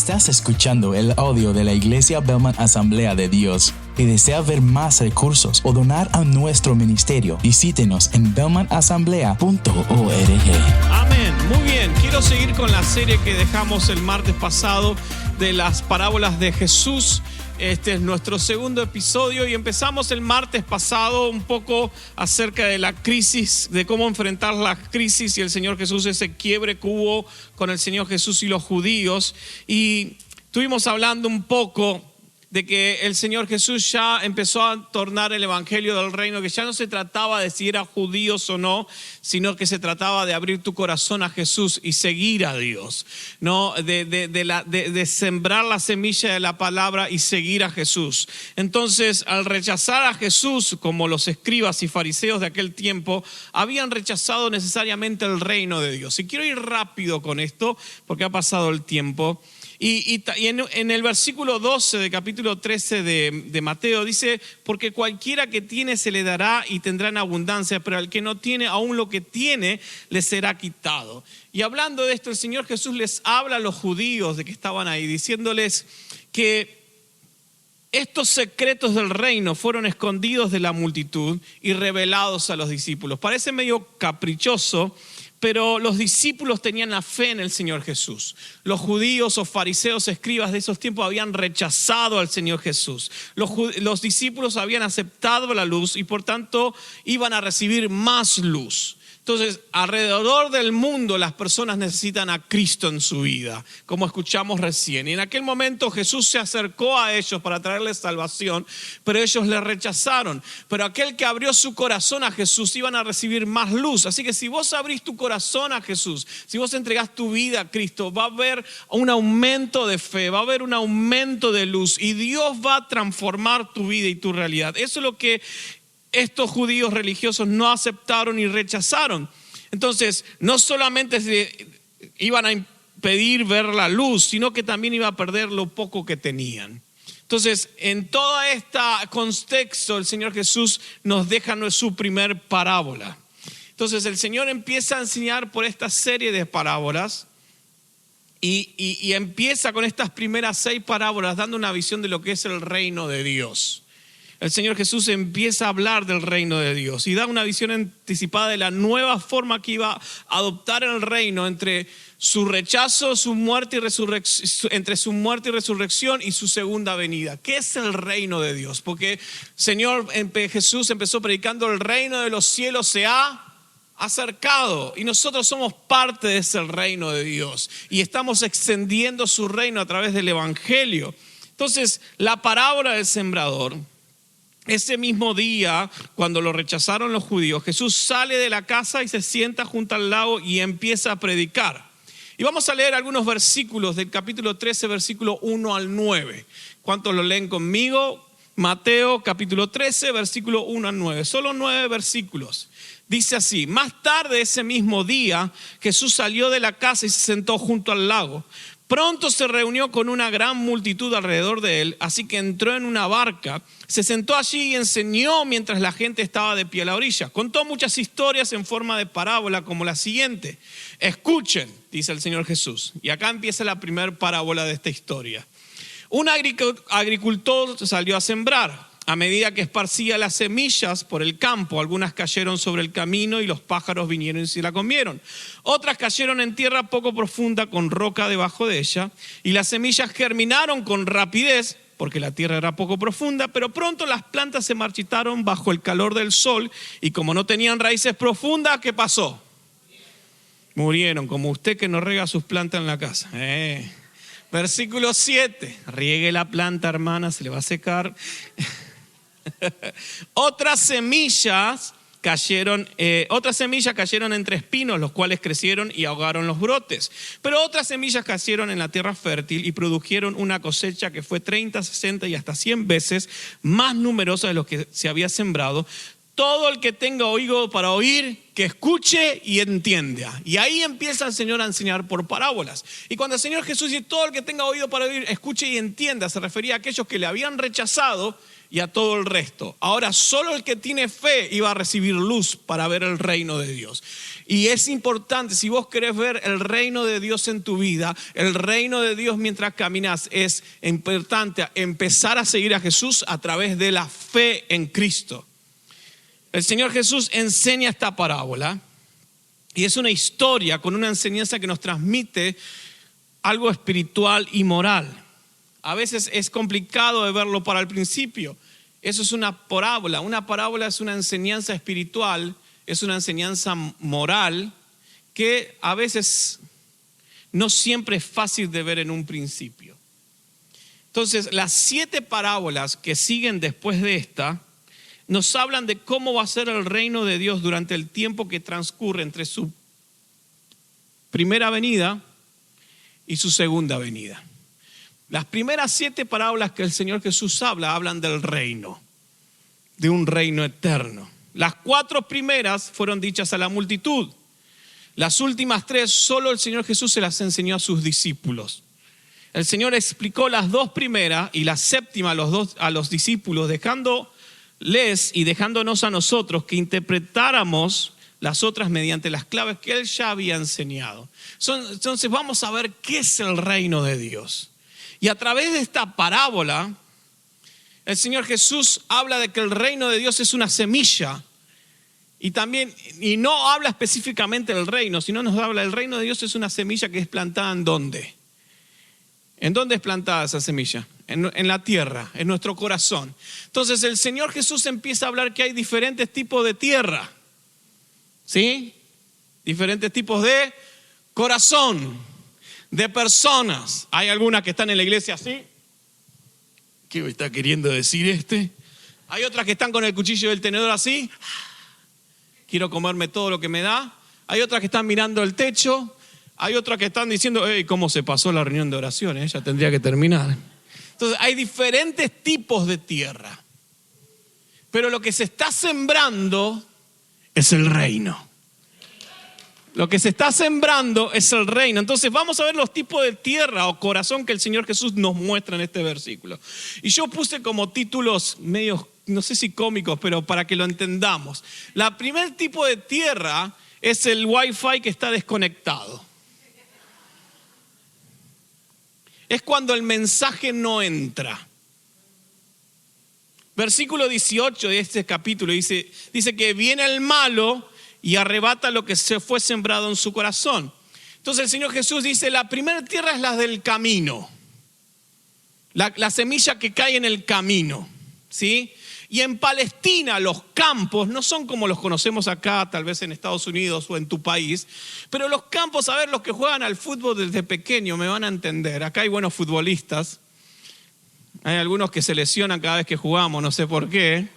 Estás escuchando el audio de la Iglesia Bellman Asamblea de Dios. Si desea ver más recursos o donar a nuestro ministerio, visítenos en bellmanasamblea.org. Amén. Muy bien. Quiero seguir con la serie que dejamos el martes pasado de las parábolas de Jesús. Este es nuestro segundo episodio y empezamos el martes pasado un poco acerca de la crisis, de cómo enfrentar la crisis y el Señor Jesús, ese quiebre que hubo con el Señor Jesús y los judíos. Y estuvimos hablando un poco de que el Señor Jesús ya empezó a tornar el evangelio del reino, que ya no se trataba de si eran judíos o no, sino que se trataba de abrir tu corazón a Jesús y seguir a Dios, ¿no? De sembrar la semilla de la palabra y seguir a Jesús. Entonces, al rechazar a Jesús, como los escribas y fariseos de aquel tiempo, habían rechazado necesariamente el reino de Dios. Y quiero ir rápido con esto, porque ha pasado el tiempo. Y en el versículo 12 del capítulo 13 de Mateo dice: porque cualquiera que tiene se le dará y tendrá en abundancia, pero al que no tiene, aún lo que tiene le será quitado. Y hablando de esto, el Señor Jesús les habla a los judíos de que estaban ahí, diciéndoles que estos secretos del reino fueron escondidos de la multitud y revelados a los discípulos. Parece medio caprichoso, pero los discípulos tenían la fe en el Señor Jesús. Los judíos o fariseos, escribas de esos tiempos habían rechazado al Señor Jesús. Los discípulos habían aceptado la luz y por tanto iban a recibir más luz. Entonces, alrededor del mundo las personas necesitan a Cristo en su vida, como escuchamos recién. Y en aquel momento Jesús se acercó a ellos para traerles salvación, pero ellos le rechazaron. Pero aquel que abrió su corazón a Jesús iban a recibir más luz. Así que si vos abrís tu corazón a Jesús, si vos entregás tu vida a Cristo, va a haber un aumento de fe, va a haber un aumento de luz y Dios va a transformar tu vida y tu realidad. Eso es lo que estos judíos religiosos no aceptaron y rechazaron. Entonces, no solamente se iban a impedir ver la luz, sino que también iba a perder lo poco que tenían. Entonces, en todo este contexto, el Señor Jesús nos deja su primer parábola. Entonces, el Señor empieza a enseñar por esta serie de parábolas y empieza con estas primeras 6 parábolas dando una visión de lo que es el reino de Dios. El Señor Jesús empieza a hablar del reino de Dios y da una visión anticipada de la nueva forma que iba a adoptar el reino entre su rechazo, su muerte y entre su muerte y resurrección y su segunda venida. ¿Qué es el reino de Dios? Porque Jesús empezó predicando: el reino de los cielos se ha acercado, y nosotros somos parte de ese reino de Dios y estamos extendiendo su reino a través del evangelio. Entonces, la parábola del sembrador. Ese mismo día, cuando lo rechazaron los judíos, Jesús sale de la casa y se sienta junto al lago y empieza a predicar. Y vamos a leer algunos versículos del capítulo 13, versículo 1 al 9. ¿Cuántos lo leen conmigo? Mateo capítulo 13, versículo 1 al 9. Solo 9 versículos. Dice así: más tarde ese mismo día, Jesús salió de la casa y se sentó junto al lago. Pronto se reunió con una gran multitud alrededor de él, así que entró en una barca, se sentó allí y enseñó mientras la gente estaba de pie a la orilla. Contó muchas historias en forma de parábola, como la siguiente. Escuchen, dice el Señor Jesús. Y acá empieza la primera parábola de esta historia. Un agricultor salió a sembrar. A medida que esparcía las semillas por el campo, algunas cayeron sobre el camino y los pájaros vinieron y se la comieron. Otras cayeron en tierra poco profunda con roca debajo de ella, y las semillas germinaron con rapidez porque la tierra era poco profunda, pero pronto las plantas se marchitaron bajo el calor del sol y como no tenían raíces profundas, ¿qué pasó? Murieron, como usted que no riega sus plantas en la casa. Versículo 7, riegue la planta, hermana, se le va a secar. Otras semillas cayeron entre espinos, los cuales crecieron y ahogaron los brotes. Pero otras semillas cayeron en la tierra fértil y produjeron una cosecha que fue 30, 60 y hasta 100 veces más numerosa de lo que se había sembrado. Todo el que tenga oído para oír, que escuche y entienda. Y ahí empieza el Señor a enseñar por parábolas. Y cuando el Señor Jesús dice: todo el que tenga oído para oír, escuche y entienda, se refería a aquellos que le habían rechazado y a todo el resto. Ahora solo el que tiene fe iba a recibir luz para ver el reino de Dios. Y es importante, si vos querés ver el reino de Dios en tu vida, el reino de Dios mientras caminas, es importante empezar a seguir a Jesús a través de la fe en Cristo. El Señor Jesús enseña esta parábola y es una historia con una enseñanza que nos transmite algo espiritual y moral. A veces es complicado de verlo para el principio. Eso es una parábola. Una parábola es una enseñanza espiritual, es una enseñanza moral que a veces no siempre es fácil de ver en un principio. Entonces, las 7 parábolas que siguen después de esta nos hablan de cómo va a ser el reino de Dios durante el tiempo que transcurre entre su primera venida y su segunda venida. Las primeras 7 parábolas que el Señor Jesús hablan del reino, de un reino eterno. Las 4 primeras fueron dichas a la multitud. Las últimas 3 solo el Señor Jesús se las enseñó a sus discípulos. El Señor explicó las 2 primeras y la séptima a los discípulos, dejándoles y dejándonos a nosotros que interpretáramos las otras mediante las claves que Él ya había enseñado. Entonces vamos a ver qué es el reino de Dios. Y a través de esta parábola, el Señor Jesús habla de que el reino de Dios es una semilla. Y no habla específicamente del reino, sino nos habla el reino de Dios es una semilla que es plantada ¿en dónde? ¿En dónde es plantada esa semilla? En la tierra, en nuestro corazón. Entonces el Señor Jesús empieza a hablar que hay diferentes tipos de tierra. ¿Sí? Diferentes tipos de corazón, de personas. Hay algunas que están en la iglesia así. ¿Qué me está queriendo decir este? Hay otras que están con el cuchillo y el tenedor así. Quiero comerme todo lo que me da. Hay otras que están mirando el techo. Hay otras que están diciendo, ¿cómo se pasó la reunión de oración? Ya tendría que terminar. Entonces hay diferentes tipos de tierra. Pero lo que se está sembrando es el reino. Lo que se está sembrando es el reino. Entonces vamos a ver los tipos de tierra o corazón que el Señor Jesús nos muestra en este versículo. Y yo puse como títulos medios, no sé si cómicos, pero para que lo entendamos. La primer tipo de tierra es el Wi-Fi que está desconectado. Es cuando el mensaje no entra. Versículo 18 de este capítulo dice que viene el malo y arrebata lo que se fue sembrado en su corazón. Entonces el Señor Jesús dice, la primera tierra es la del camino. La semilla que cae en el camino, ¿sí? Y en Palestina los campos no son como los conocemos acá, tal vez en Estados Unidos o en tu país, pero los campos, a ver, los que juegan al fútbol desde pequeño me van a entender. Acá hay buenos futbolistas. Hay algunos que se lesionan cada vez que jugamos, no sé por qué.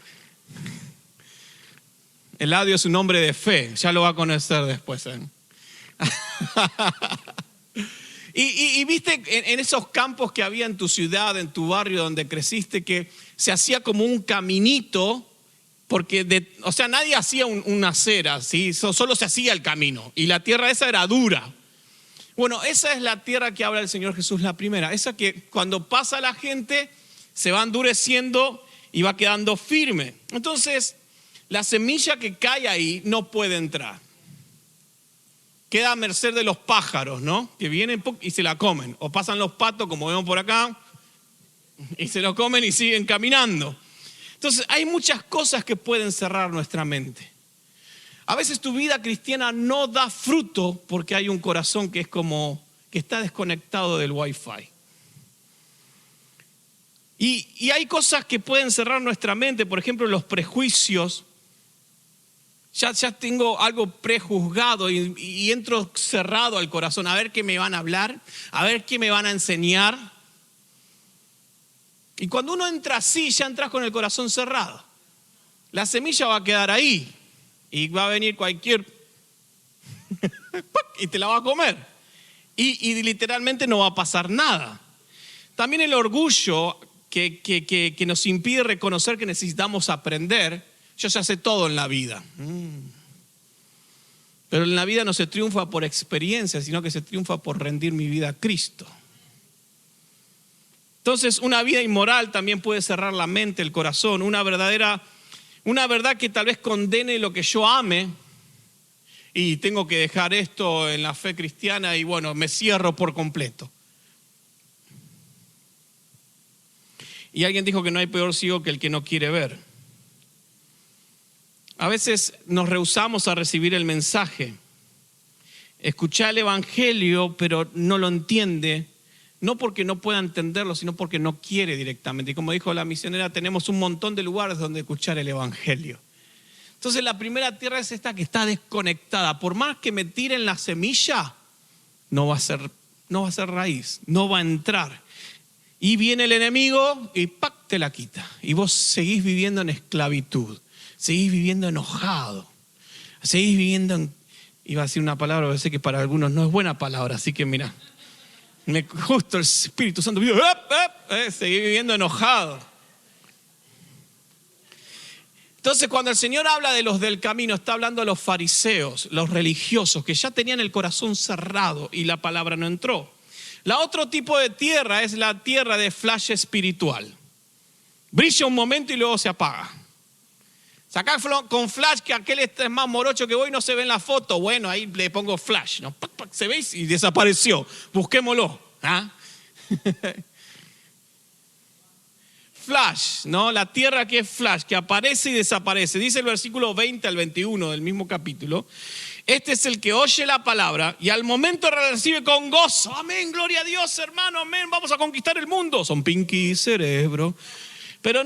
Eladio es un hombre de fe, ya lo va a conocer después. Y viste en esos campos que había en tu ciudad, en tu barrio donde creciste, que se hacía como un caminito, porque nadie hacía una acera, ¿sí? Solo se hacía el camino y la tierra esa era dura. Bueno, esa es la tierra que habla el Señor Jesús, la primera, esa que cuando pasa la gente se va endureciendo y va quedando firme. Entonces, la semilla que cae ahí no puede entrar. Queda a merced de los pájaros, ¿no? Que vienen y se la comen. O pasan los patos, como vemos por acá, y se lo comen y siguen caminando. Entonces, hay muchas cosas que pueden cerrar nuestra mente. A veces tu vida cristiana no da fruto porque hay un corazón que es como que está desconectado del Wi-Fi. Y hay cosas que pueden cerrar nuestra mente, por ejemplo, los prejuicios. Ya tengo algo prejuzgado y entro cerrado al corazón a ver qué me van a hablar, a ver qué me van a enseñar. Y cuando uno entra así, ya entras con el corazón cerrado. La semilla va a quedar ahí y va a venir cualquier y te la va a comer. Y literalmente no va a pasar nada. También el orgullo que nos impide reconocer que necesitamos aprender. Yo ya sé todo en la vida. Pero en la vida no se triunfa por experiencia, sino que se triunfa por rendir mi vida a Cristo. Entonces, una vida inmoral también puede cerrar la mente, el corazón. Una verdad que tal vez condene lo que yo ame y tengo que dejar esto en la fe cristiana y bueno, me cierro por completo. Y alguien dijo que no hay peor ciego que el que no quiere ver. A veces nos rehusamos a recibir el mensaje. Escuchar el evangelio, pero no lo entiende. No porque no pueda entenderlo, sino porque no quiere directamente. Y como dijo la misionera, tenemos un montón de lugares donde escuchar el evangelio. Entonces la primera tierra es esta que está desconectada. Por más que me tiren la semilla, no va a ser raíz, no va a entrar. Y viene el enemigo y ¡pac! Te la quita. Y vos seguís viviendo en esclavitud, seguís viviendo enojado, seguís viviendo en... Iba a decir una palabra, pero sé que para algunos no es buena palabra, así que mira, justo el Espíritu Santo, seguís viviendo enojado. Entonces, cuando el Señor habla de los del camino, está hablando de los fariseos, los religiosos, que ya tenían el corazón cerrado y la palabra no entró. La otro tipo de tierra es la tierra de flash espiritual. Brilla un momento y luego se apaga. Sacá con flash que aquel es más morocho que vos y no se ve en la foto. Bueno, ahí le pongo flash, ¿no? Se ve y desapareció. Busquémoslo. ¿Ah? Flash, ¿no? La tierra que es flash, que aparece y desaparece. Dice el versículo 20 al 21 del mismo capítulo. Este es el que oye la palabra y al momento recibe con gozo. Amén, gloria a Dios, hermano, amén. Vamos a conquistar el mundo. Son Pinky y Cerebro. Pero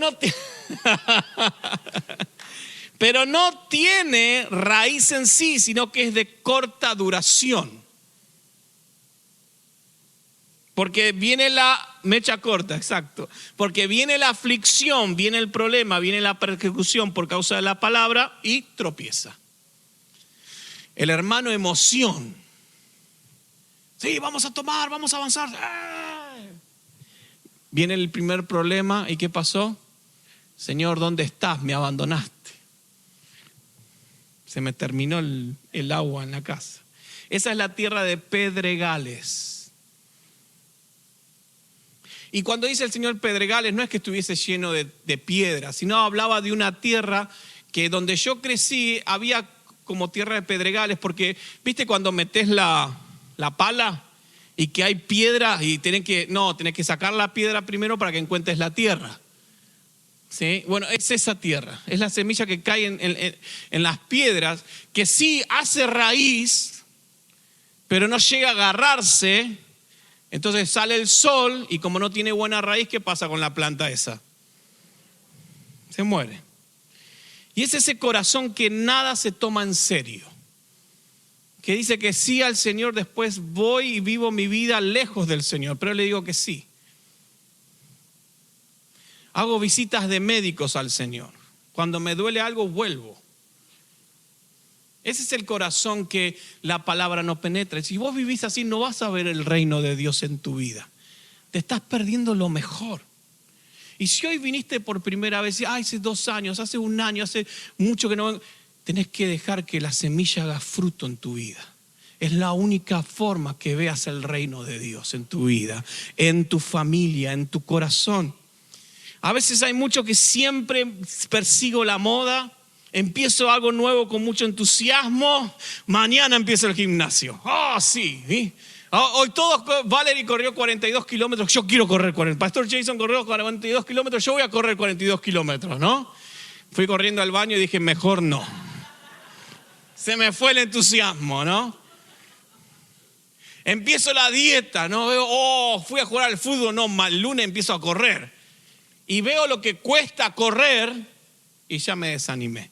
no tiene raíz en sí, sino que es de corta duración. Porque viene mecha corta, exacto. Porque viene la aflicción, viene el problema, viene la persecución por causa de la palabra y tropieza. El hermano emoción. Sí, vamos a tomar, vamos a avanzar. Viene el primer problema y ¿qué pasó? Señor, ¿dónde estás? Me abandonaste. Se me terminó el agua en la casa. Esa es la tierra de pedregales. Y cuando dice el Señor pedregales, no es que estuviese lleno de piedras, sino hablaba de una tierra que donde yo crecí había como tierra de pedregales, porque viste cuando metes la pala y que hay piedra y tenés que sacar la piedra primero para que encuentres la tierra. ¿Sí? Bueno, es esa tierra, es la semilla que cae en las piedras, que sí hace raíz, pero no llega a agarrarse. Entonces sale el sol y como no tiene buena raíz, ¿qué pasa con la planta esa? Se muere. Y es ese corazón que nada se toma en serio, que dice que sí al Señor, después voy y vivo mi vida lejos del Señor, pero le digo que sí. Hago visitas de médicos al Señor. Cuando me duele algo, vuelvo. Ese es el corazón que la palabra no penetra. Si vos vivís así, no vas a ver el reino de Dios en tu vida. Te estás perdiendo lo mejor. Y si hoy viniste por primera vez, hace 2 años, hace 1 año, hace mucho que no vengo, tenés que dejar que la semilla haga fruto en tu vida. Es la única forma que veas el reino de Dios en tu vida, en tu familia, en tu corazón. A veces hay mucho que siempre persigo la moda, empiezo algo nuevo con mucho entusiasmo, mañana empiezo el gimnasio. Sí. Hoy Valerie corrió 42 kilómetros, yo quiero correr 40. Pastor Jason corrió 42 kilómetros, yo voy a correr 42 kilómetros, ¿no? Fui corriendo al baño y dije, mejor no. Se me fue el entusiasmo, ¿no? Empiezo la dieta, ¿no? Veo, fui a jugar al fútbol, no, el lunes empiezo a correr. Y veo lo que cuesta correr y ya me desanimé.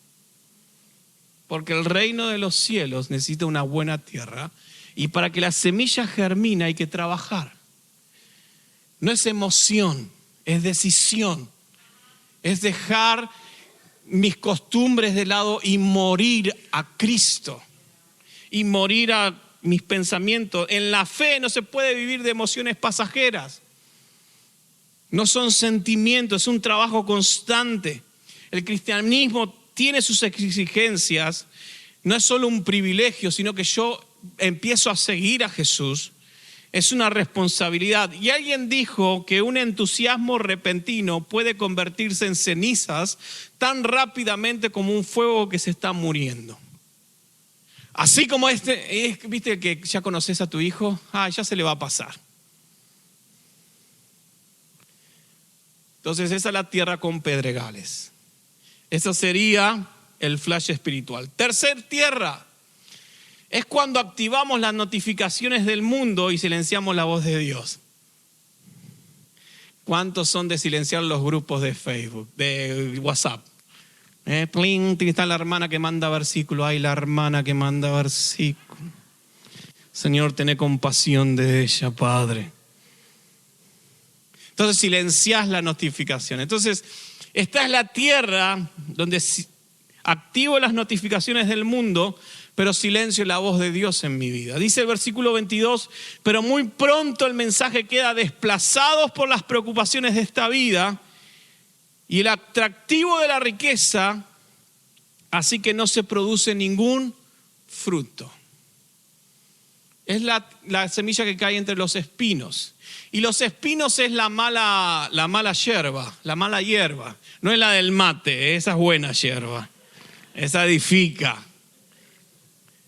Porque el reino de los cielos necesita una buena tierra y para que la semilla germine hay que trabajar. No es emoción, es decisión. Es dejar mis costumbres de lado y morir a Cristo. Y morir a mis pensamientos. En la fe no se puede vivir de emociones pasajeras. No son sentimientos, es un trabajo constante. El cristianismo tiene sus exigencias. No es solo un privilegio, sino que yo empiezo a seguir a Jesús. Es una responsabilidad. Y alguien dijo que un entusiasmo repentino puede convertirse en cenizas tan rápidamente como un fuego que se está muriendo. Así como viste que ya conoces a tu hijo, ya se le va a pasar. Entonces esa es la tierra con pedregales. Eso sería el flash espiritual. Tercer tierra. Es cuando activamos las notificaciones del mundo y silenciamos la voz de Dios. ¿Cuántos son de silenciar los grupos de Facebook, de WhatsApp? Pling, está la hermana que manda versículo. Ay, la hermana que manda versículo. Señor, tené compasión de ella, Padre. Entonces silencias la notificación. Entonces, esta es la tierra donde activo las notificaciones del mundo, pero silencio la voz de Dios en mi vida. Dice el versículo 22, pero muy pronto el mensaje queda desplazados por las preocupaciones de esta vida y el atractivo de la riqueza, así que no se produce ningún fruto. Es la semilla que cae entre los espinos. Y los espinos es la mala hierba, la mala hierba. No es la del mate, esa es buena hierba. Esa edifica.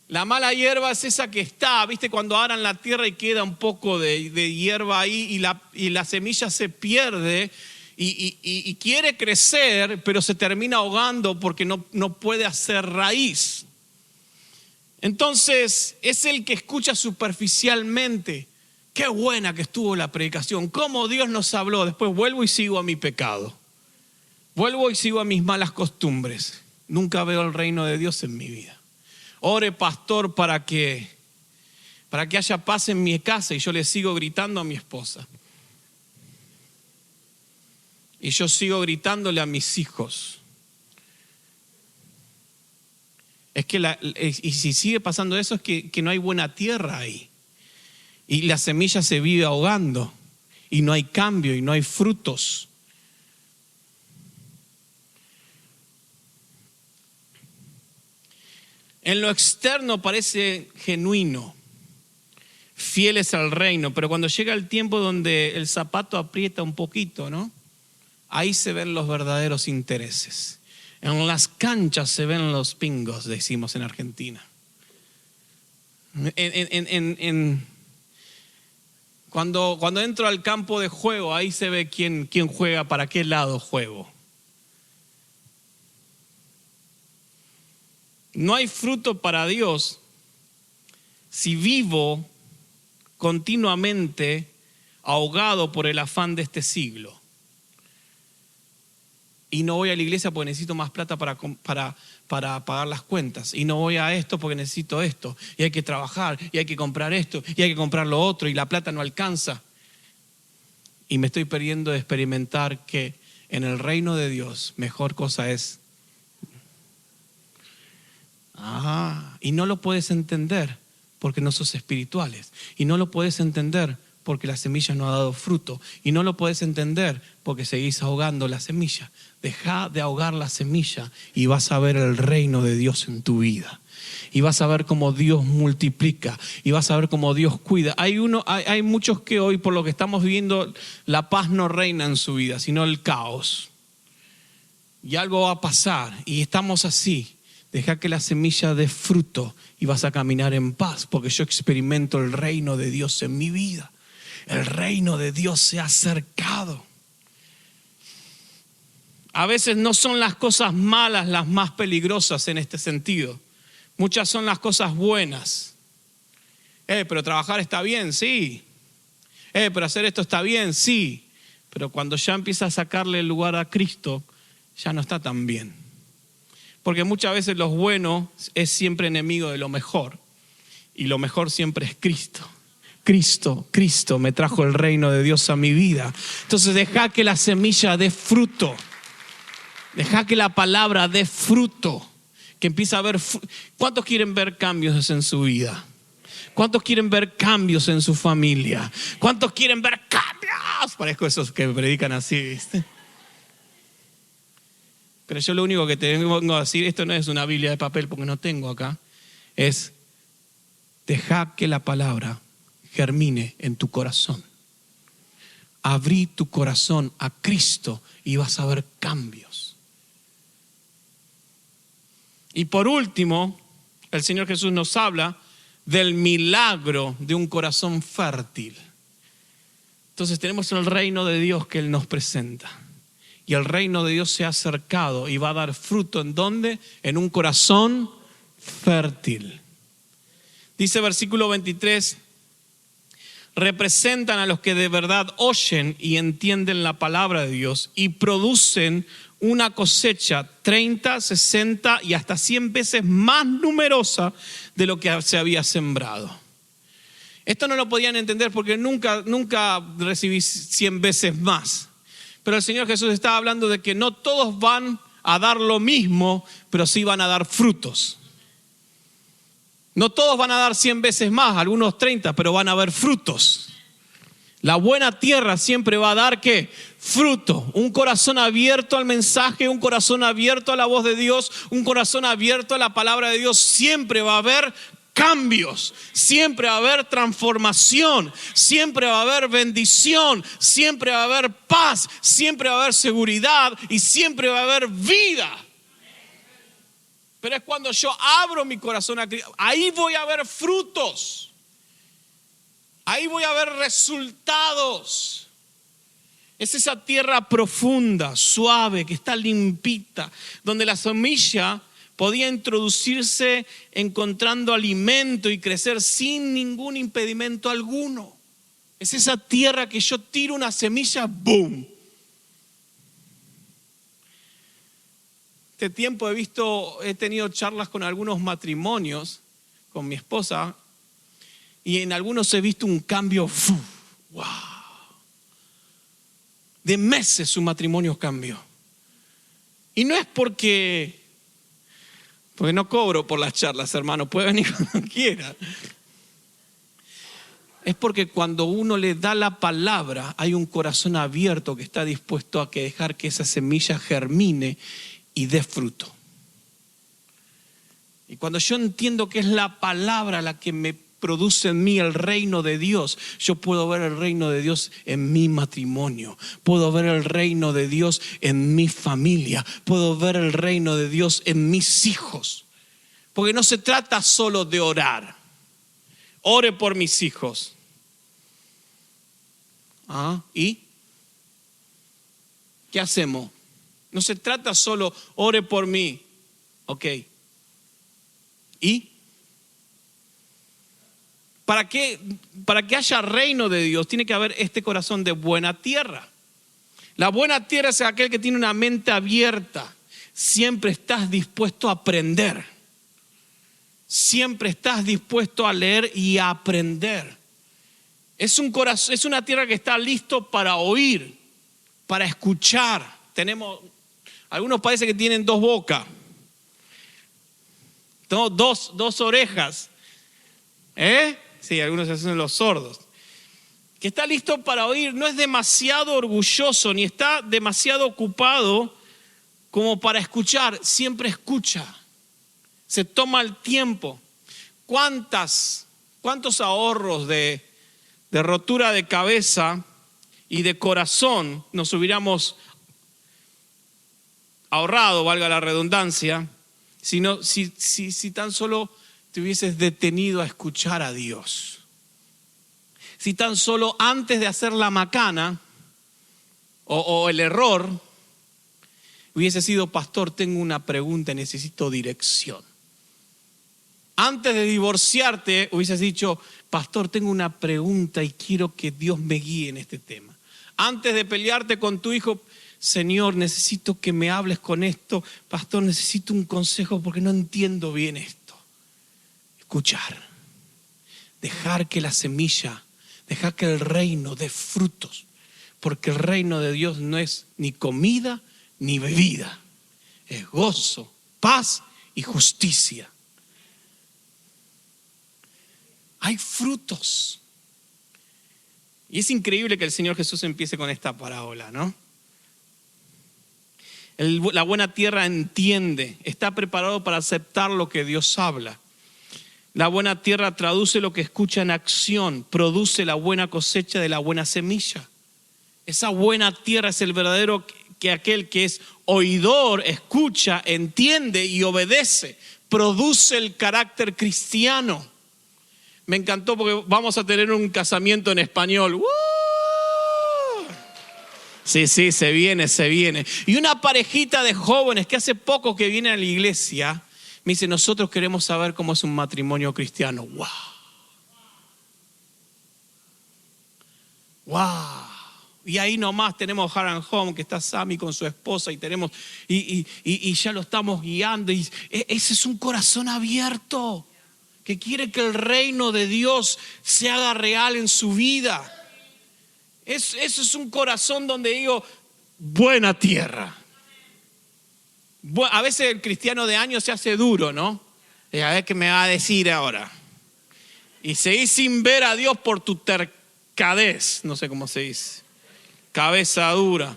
La mala hierba es esa que está, ¿viste? Cuando aran la tierra y queda un poco de hierba ahí y la semilla se pierde y quiere crecer, pero se termina ahogando porque no puede hacer raíz. Entonces, es el que escucha superficialmente. Qué buena que estuvo la predicación, cómo Dios nos habló. Después vuelvo y sigo a mi pecado. Vuelvo y sigo a mis malas costumbres. Nunca veo el reino de Dios en mi vida. Ore, pastor, para que haya paz en mi casa, y yo le sigo gritando a mi esposa. Y yo sigo gritándole a mis hijos. Es que y si sigue pasando eso es que no hay buena tierra ahí. Y la semilla se vive ahogando. Y no hay cambio y no hay frutos. En lo externo parece genuino, fieles al reino, pero cuando llega el tiempo donde el zapato aprieta un poquito, ¿no? Ahí se ven los verdaderos intereses. En las canchas se ven los pingos, decimos en Argentina. Cuando entro al campo de juego, ahí se ve quién juega, para qué lado juego. No hay fruto para Dios si vivo continuamente ahogado por el afán de este siglo. Y no voy a la iglesia porque necesito más plata para pagar las cuentas. Y no voy a esto porque necesito esto. Y hay que trabajar, y hay que comprar esto, y hay que comprar lo otro, y la plata no alcanza. Y me estoy perdiendo de experimentar que en el reino de Dios mejor cosa es. Y no lo puedes entender porque no sos espirituales. Y no lo puedes entender porque la semilla no ha dado fruto. Y no lo puedes entender porque seguís ahogando la semilla. Deja de ahogar la semilla y vas a ver el reino de Dios en tu vida. Y vas a ver cómo Dios multiplica. Y vas a ver cómo Dios cuida. Hay muchos que hoy, por lo que estamos viviendo, la paz no reina en su vida, sino el caos. Y algo va a pasar. Y estamos así. Deja que la semilla dé fruto y vas a caminar en paz, porque yo experimento el reino de Dios en mi vida. El reino de Dios se ha acercado. A veces no son las cosas malas las más peligrosas en este sentido. Muchas son las cosas buenas. Pero trabajar está bien, sí. Pero hacer esto está bien, sí. Pero cuando ya empieza a sacarle el lugar a Cristo, ya no está tan bien. Porque muchas veces lo bueno es siempre enemigo de lo mejor. Y lo mejor siempre es Cristo. Cristo me trajo el reino de Dios a mi vida. Entonces deja que la semilla dé fruto. Deja que la palabra dé fruto. Que empiece a ver. ¿Cuántos quieren ver cambios en su vida? ¿Cuántos quieren ver cambios en su familia? ¿Cuántos quieren ver cambios? Parezco esos que predican así, ¿viste? Pero yo lo único que te vengo a decir, esto no es una Biblia de papel porque no tengo acá, es dejar que la palabra germine en tu corazón. Abrí tu corazón a Cristo y vas a ver cambios. Y por último, el Señor Jesús nos habla del milagro de un corazón fértil. Entonces tenemos el reino de Dios que Él nos presenta. Y el reino de Dios se ha acercado y va a dar fruto. ¿En dónde? En un corazón fértil. Dice versículo 23, representan a los que de verdad oyen y entienden la palabra de Dios y producen una cosecha 30, 60 y hasta 100 veces más numerosa de lo que se había sembrado. Esto no lo podían entender porque nunca recibí 100 veces más. Pero el Señor Jesús estaba hablando de que no todos van a dar lo mismo, pero sí van a dar frutos. No todos van a dar 100 veces más, algunos 30, pero van a haber frutos. La buena tierra siempre va a dar ¿qué? Fruto. Un corazón abierto al mensaje, un corazón abierto a la voz de Dios, un corazón abierto a la palabra de Dios. Siempre va a haber cambios, siempre va a haber transformación, siempre va a haber bendición, siempre va a haber paz, siempre va a haber seguridad y siempre va a haber vida. Pero es cuando yo abro mi corazón a Cristo, ahí voy a ver frutos, ahí voy a ver resultados. Es esa tierra profunda, suave, que está limpita, donde la semilla podía introducirse encontrando alimento y crecer sin ningún impedimento alguno. Es esa tierra que yo tiro una semilla, ¡boom! Este tiempo he tenido charlas con algunos matrimonios, con mi esposa, y en algunos he visto un cambio, ¡wow! De meses su matrimonio cambió. Y no es porque no cobro por las charlas, hermano, puede venir cuando quiera. Es porque cuando uno le da la palabra, hay un corazón abierto que está dispuesto a dejar que esa semilla germine y dé fruto. Y cuando yo entiendo que es la palabra la que me produce en mí el reino de Dios, yo puedo ver el reino de Dios en mi matrimonio, puedo ver el reino de Dios en mi familia, puedo ver el reino de Dios en mis hijos. Porque no se trata solo de orar. Ore por mis hijos. ¿Y qué hacemos? No se trata solo ore por mí. Ok. ¿Y? Para que haya reino de Dios, tiene que haber este corazón de buena tierra. La buena tierra es aquel que tiene una mente abierta. Siempre estás dispuesto a aprender. Siempre estás dispuesto a leer y a aprender. Es una tierra que está listo para oír, para escuchar. Algunos parece que tienen dos bocas, dos orejas. Sí, algunos se hacen los sordos. Que está listo para oír, no es demasiado orgulloso ni está demasiado ocupado como para escuchar, siempre escucha. Se toma el tiempo. ¿Cuántos ahorros de rotura de cabeza y de corazón nos hubiéramos ahorrado, valga la redundancia, si tan solo te hubieses detenido a escuchar a Dios? Si tan solo antes de hacer la macana o el error hubiese sido: pastor, tengo una pregunta, necesito dirección. Antes de divorciarte hubieses dicho: pastor, tengo una pregunta y quiero que Dios me guíe en este tema. Antes de pelearte con tu hijo: Señor, necesito que me hables con esto. Pastor, necesito un consejo porque no entiendo bien esto. Escuchar. Dejar que la semilla, dejar que el reino dé frutos. Porque el reino de Dios no es ni comida ni bebida. Es gozo, paz y justicia. Hay frutos. Y es increíble que el Señor Jesús empiece con esta parábola, ¿no? La buena tierra entiende, está preparado para aceptar lo que Dios habla. La buena tierra traduce lo que escucha en acción, produce la buena cosecha de la buena semilla. Esa buena tierra es el verdadero que aquel que es oidor, escucha, entiende y obedece, produce el carácter cristiano. Me encantó porque vamos a tener un casamiento en español. ¡Woo! Sí, se viene. Y una parejita de jóvenes que hace poco que vienen a la iglesia, me dice, nosotros queremos saber cómo es un matrimonio cristiano. ¡Wow! ¡Wow! Y ahí nomás tenemos Haran Home, que está Sammy con su esposa, y ya lo estamos guiando. Y ese es un corazón abierto que quiere que el reino de Dios se haga real en su vida. Eso es un corazón donde digo, buena tierra. A veces el cristiano de años se hace duro, ¿no? A ver qué me va a decir ahora. Y seguís sin ver a Dios por tu tercadez, no sé cómo se dice. Cabeza dura,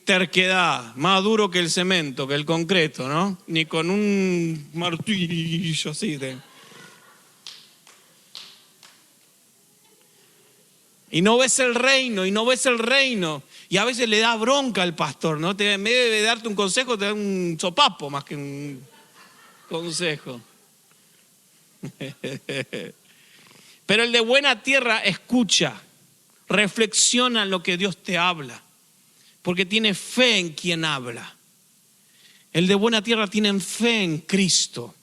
terquedad, más duro que el cemento, que el concreto, ¿no? Ni con un martillo así de... Y no ves el reino. Y a veces le da bronca al pastor, ¿no? En vez de darte un consejo, te da un sopapo más que un consejo. Pero el de buena tierra escucha, reflexiona en lo que Dios te habla, porque tiene fe en quien habla. El de buena tierra tiene fe en Cristo.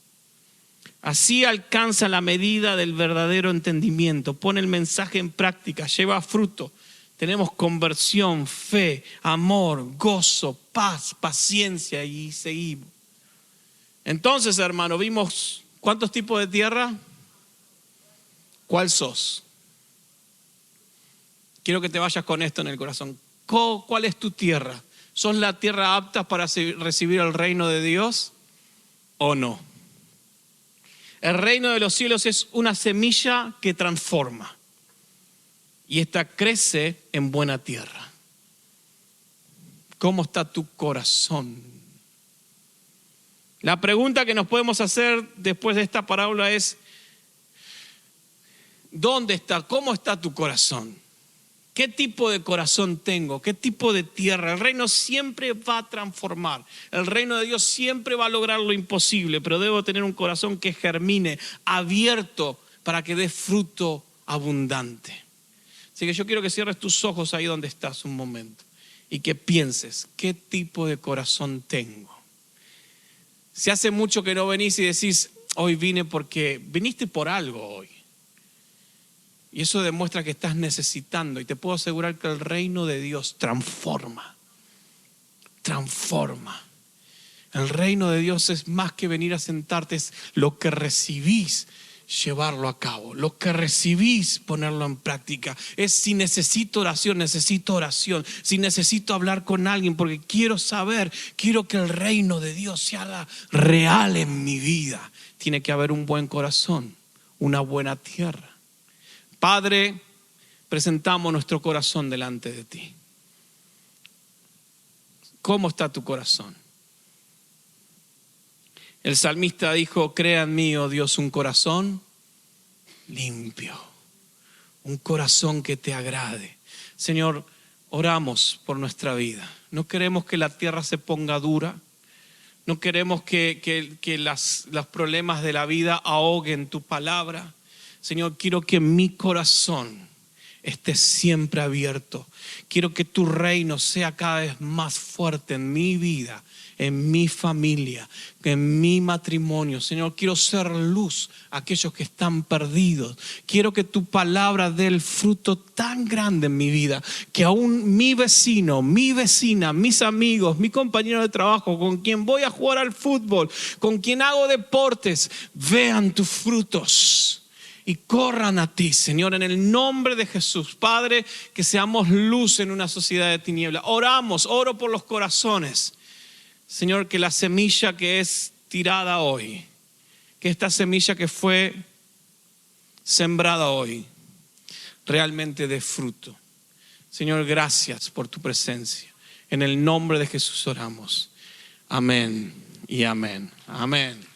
Así alcanza la medida del verdadero entendimiento, pone el mensaje en práctica, lleva fruto. Tenemos conversión, fe, amor, gozo, paz, paciencia y seguimos. Entonces, hermano, vimos ¿cuántos tipos de tierra? ¿Cuál sos? Quiero que te vayas con esto en el corazón. ¿Cuál es tu tierra? ¿Sos la tierra apta para recibir el reino de Dios o no? El reino de los cielos es una semilla que transforma. Y esta crece en buena tierra. ¿Cómo está tu corazón? La pregunta que nos podemos hacer después de esta parábola es, ¿dónde está? ¿Cómo está tu corazón? ¿Qué tipo de corazón tengo? ¿Qué tipo de tierra? El reino siempre va a transformar. El reino de Dios siempre va a lograr lo imposible, pero debo tener un corazón que germine, abierto para que dé fruto abundante. Así que yo quiero que cierres tus ojos ahí donde estás un momento y que pienses, ¿qué tipo de corazón tengo? Si hace mucho que no venís y decís, hoy vine porque viniste por algo hoy. Y eso demuestra que estás necesitando. Y te puedo asegurar que el reino de Dios transforma. Transforma. El reino de Dios es más que venir a sentarte. Es lo que recibís, llevarlo a cabo. Lo que recibís, ponerlo en práctica. Es si necesito oración, necesito oración. Si necesito hablar con alguien porque quiero saber, quiero que el reino de Dios se haga real en mi vida. Tiene que haber un buen corazón, una buena tierra. Padre, presentamos nuestro corazón delante de ti. ¿Cómo está tu corazón? El salmista dijo, crea en mí, oh Dios, un corazón limpio, un corazón que te agrade. Señor, oramos por nuestra vida. No queremos que la tierra se ponga dura. No queremos que los problemas de la vida ahoguen tu palabra. Señor, quiero que mi corazón esté siempre abierto. Quiero que tu reino sea cada vez más fuerte en mi vida, en mi familia, en mi matrimonio. Señor, quiero ser luz a aquellos que están perdidos. Quiero que tu palabra dé el fruto tan grande en mi vida que aún mi vecino, mi vecina, mis amigos, mi compañero de trabajo, con quien voy a jugar al fútbol, con quien hago deportes, vean tus frutos. Y corran a ti, Señor, en el nombre de Jesús. Padre, que seamos luz en una sociedad de tinieblas. Oro por los corazones. Señor, que la semilla que es tirada hoy, que esta semilla que fue sembrada hoy, realmente dé fruto. Señor, gracias por tu presencia. En el nombre de Jesús oramos. Amén y amén. Amén.